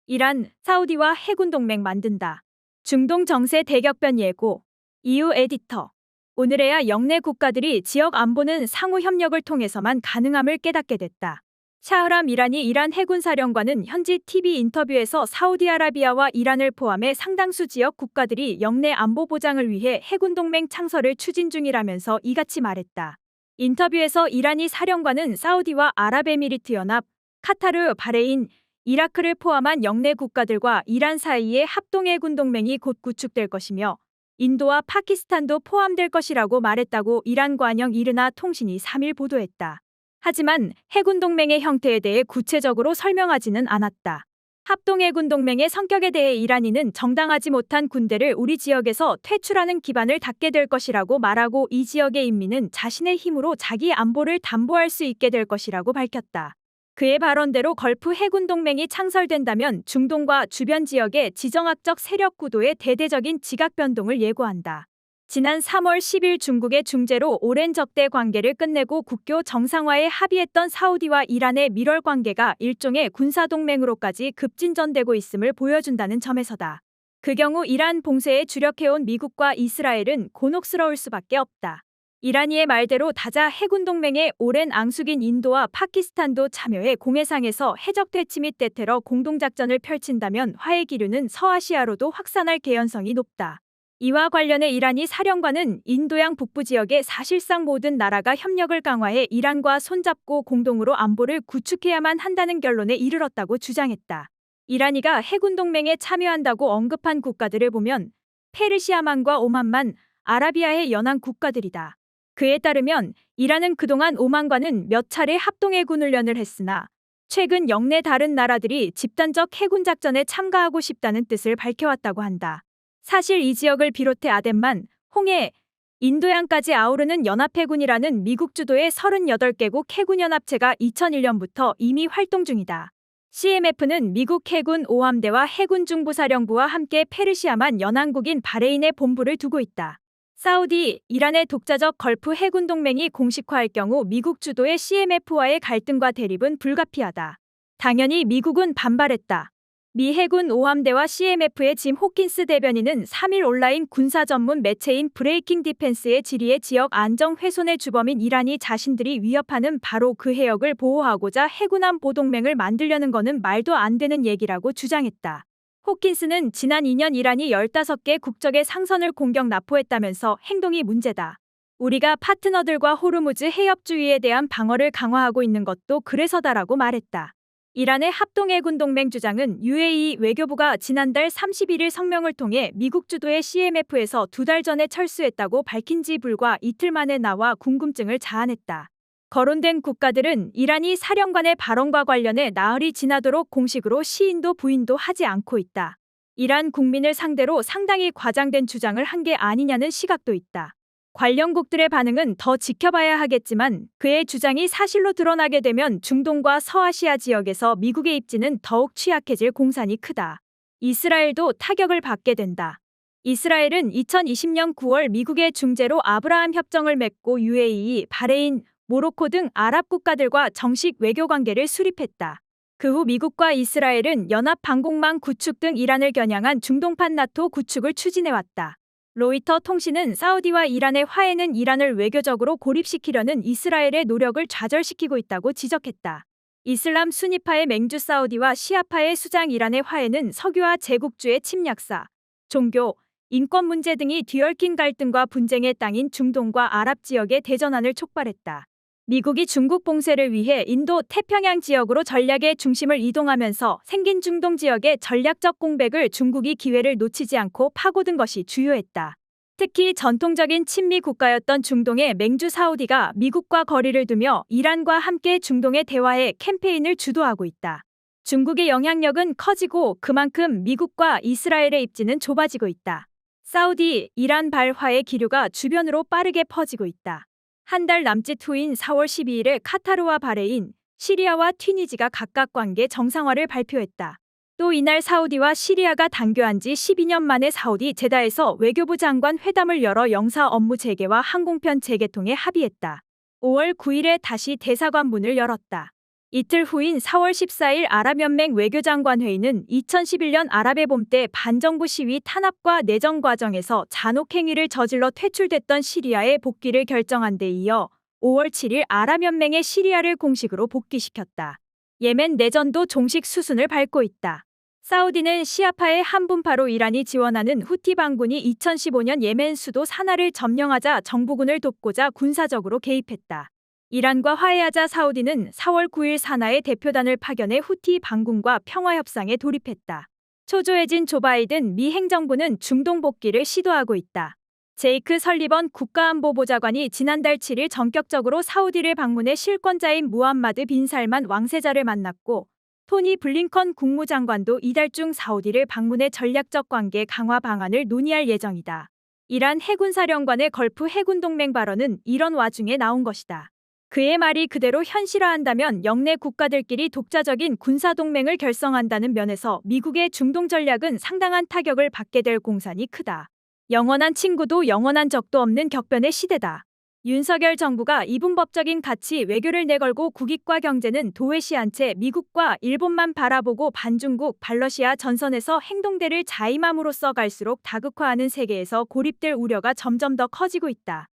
이란, 사우디와 해군 동맹 만든다. 중동 정세 대격변 예고. EU 에디터. 오늘에야 영내 국가들이 지역 안보는 상호 협력을 통해서만 가능함을 깨닫게 됐다. 샤흐람 이라니 이란 해군 사령관은 현지 TV 인터뷰에서 사우디아라비아와 이란을 포함해 상당수 지역 국가들이 영내 안보 보장을 위해 해군 동맹 창설을 추진 중이라면서 이같이 말했다. 인터뷰에서 이라니 사령관은 사우디와 아랍에미리트 연합, 카타르, 바레인, 이라크를 포함한 영내 국가들과 이란 사이의 합동해군 동맹이 곧 구축될 것이며 인도와 파키스탄도 포함될 것이라고 말했다고 이란 관영 이르나 통신이 3일 보도했다. 하지만 해군 동맹의 형태에 대해 구체적으로 설명하지는 않았다. 합동해군 동맹의 성격에 대해 이란이는 정당하지 못한 군대를 우리 지역에서 퇴출하는 기반을 닦게 될 것이라고 말하고 이 지역의 인민은 자신의 힘으로 자기 안보를 담보할 수 있게 될 것이라고 밝혔다. 그의 발언대로 걸프 해군 동맹이 창설된다면 중동과 주변 지역의 지정학적 세력 구도의 대대적인 지각 변동을 예고한다. 지난 3월 10일 중국의 중재로 오랜 적대 관계를 끝내고 국교 정상화에 합의했던 사우디와 이란의 밀월 관계가 일종의 군사동맹으로까지 급진전되고 있음을 보여준다는 점에서다. 그 경우 이란 봉쇄에 주력해온 미국과 이스라엘은 곤혹스러울 수밖에 없다. 이란이의 말대로 다자 해군 동맹의 오랜 앙숙인 인도와 파키스탄도 참여해 공해상에서 해적 퇴치 및 대테러 공동작전을 펼친다면 화해 기류는 서아시아로도 확산할 개연성이 높다. 이와 관련해 이란이 사령관은 인도양 북부 지역의 사실상 모든 나라가 협력을 강화해 이란과 손잡고 공동으로 안보를 구축해야만 한다는 결론에 이르렀다고 주장했다. 이란이가 해군 동맹에 참여한다고 언급한 국가들을 보면 페르시아만과 오만만, 아라비아의 연안 국가들이다. 그에 따르면 이란은 그동안 오만과는 몇 차례 합동해군 훈련을 했으나 최근 영내 다른 나라들이 집단적 해군 작전에 참가하고 싶다는 뜻을 밝혀왔다고 한다. 사실 이 지역을 비롯해 아덴만, 홍해, 인도양까지 아우르는 연합해군이라는 미국 주도의 38개국 해군연합체가 2001년부터 이미 활동 중이다. CMF는 미국 해군 오함대와 해군 중부사령부와 함께 페르시아만 연안국인 바레인에 본부를 두고 있다. 사우디, 이란의 독자적 걸프 해군 동맹이 공식화할 경우 미국 주도의 CMF와의 갈등과 대립은 불가피하다. 당연히 미국은 반발했다. 미 해군 오함대와 CMF의 짐 호킨스 대변인은 3일 온라인 군사 전문 매체인 브레이킹 디펜스의 지리의 지역 안정 훼손의 주범인 이란이 자신들이 위협하는 바로 그 해역을 보호하고자 해군안보 동맹을 만들려는 거는 말도 안 되는 얘기라고 주장했다. 호킨스는 지난 2년 이란이 15개 국적의 상선을 공격 납포했다면서 행동이 문제다. 우리가 파트너들과 호르무즈 해협 주위에 대한 방어를 강화하고 있는 것도 그래서다라고 말했다. 이란의 합동해군 동맹 주장은 UAE 외교부가 지난달 31일 성명을 통해 미국 주도의 CMF에서 2달 전에 철수했다고 밝힌 지 불과 이틀 만에 나와 궁금증을 자아냈다. 거론된 국가들은 이란이 사령관의 발언과 관련해 나흘이 지나도록 공식으로 시인도 부인도 하지 않고 있다. 이란 국민을 상대로 상당히 과장된 주장을 한 게 아니냐는 시각도 있다. 관련국들의 반응은 더 지켜봐야 하겠지만 그의 주장이 사실로 드러나게 되면 중동과 서아시아 지역에서 미국의 입지는 더욱 취약해질 공산이 크다. 이스라엘도 타격을 받게 된다. 이스라엘은 2020년 9월 미국의 중재로 아브라함 협정을 맺고 UAE, 바레인, 모로코 등 아랍 국가들과 정식 외교 관계를 수립했다. 그 후 미국과 이스라엘은 연합 방공망 구축 등 이란을 겨냥한 중동판 나토 구축을 추진해왔다. 로이터 통신은 사우디와 이란의 화해는 이란을 외교적으로 고립시키려는 이스라엘의 노력을 좌절시키고 있다고 지적했다. 이슬람 수니파의 맹주 사우디와 시아파의 수장 이란의 화해는 석유와 제국주의 침략사, 종교, 인권 문제 등이 뒤얽힌 갈등과 분쟁의 땅인 중동과 아랍 지역의 대전환을 촉발했다. 미국이 중국 봉쇄를 위해 인도 태평양 지역으로 전략의 중심을 이동하면서 생긴 중동 지역의 전략적 공백을 중국이 기회를 놓치지 않고 파고든 것이 주요했다. 특히 전통적인 친미 국가였던 중동의 맹주 사우디가 미국과 거리를 두며 이란과 함께 중동의 대화의 캠페인을 주도하고 있다. 중국의 영향력은 커지고 그만큼 미국과 이스라엘의 입지는 좁아지고 있다. 사우디, 이란 발화의 기류가 주변으로 빠르게 퍼지고 있다. 한 달 남짓 후인 4월 12일에 카타르와 바레인, 시리아와 튀니지가 각각 관계 정상화를 발표했다. 또 이날 사우디와 시리아가 단교한 지 12년 만에 사우디 제다에서 외교부 장관 회담을 열어 영사 업무 재개와 항공편 재개통에 합의했다. 5월 9일에 다시 대사관 문을 열었다. 이틀 후인 4월 14일 아랍연맹 외교장관 회의는 2011년 아랍의 봄 때 반정부 시위 탄압과 내정 과정에서 잔혹 행위를 저질러 퇴출됐던 시리아의 복귀를 결정한 데 이어 5월 7일 아랍연맹의 시리아를 공식으로 복귀시켰다. 예멘 내전도 종식 수순을 밟고 있다. 사우디는 시아파의 한분파로 이란이 지원하는 후티 반군이 2015년 예멘 수도 사나를 점령하자 정부군을 돕고자 군사적으로 개입했다. 이란과 화해하자 사우디는 4월 9일 사나에 대표단을 파견해 후티 반군과 평화협상에 돌입했다. 초조해진 조 바이든 미 행정부는 중동 복귀를 시도하고 있다. 제이크 설리번 국가안보보좌관이 지난달 7일 전격적으로 사우디를 방문해 실권자인 무함마드 빈 살만 왕세자를 만났고 토니 블링컨 국무장관도 이달 중 사우디를 방문해 전략적 관계 강화 방안을 논의할 예정이다. 이란 해군사령관의 걸프 해군동맹 발언은 이런 와중에 나온 것이다. 그의 말이 그대로 현실화한다면 영내 국가들끼리 독자적인 군사동맹을 결성한다는 면에서 미국의 중동 전략은 상당한 타격을 받게 될 공산이 크다. 영원한 친구도 영원한 적도 없는 격변의 시대다. 윤석열 정부가 이분법적인 가치 외교를 내걸고 국익과 경제는 도외시한 채 미국과 일본만 바라보고 반중국 반러시아 전선에서 행동대를 자임함으로써 갈수록 다극화하는 세계에서 고립될 우려가 점점 더 커지고 있다.